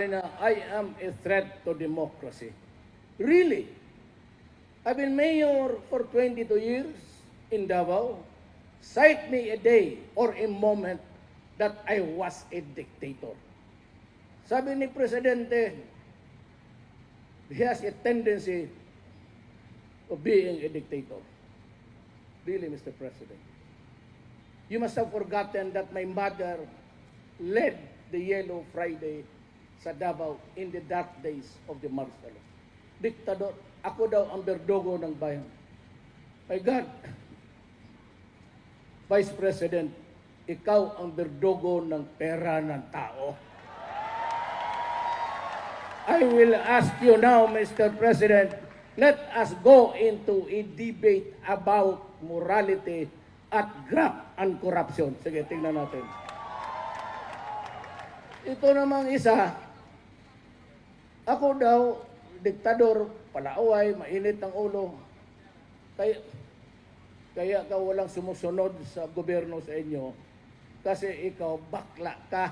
na I am a threat to democracy. Really? I've been mayor for 22 years in Davao. Cite me a day or a moment that I was a dictator. Sabi ni Presidente, he has a tendency of being a dictator. Really, Mr. President. You must have forgotten that my mother led the Yellow Friday sa Davao in the dark days of the martial law. Diktador, ako daw ang berdogo ng bayan. My God, Vice President, ikaw ang berdogo ng pera ng tao. I will ask you now, Mr. President, let us go into a debate about morality at graft and corruption. Sige, tingnan natin. Ito namang isa, ako daw, diktador, palaaway, mainit ang ulo. Kaya ka walang sumusunod sa gobyerno sa inyo kasi ikaw bakla ka.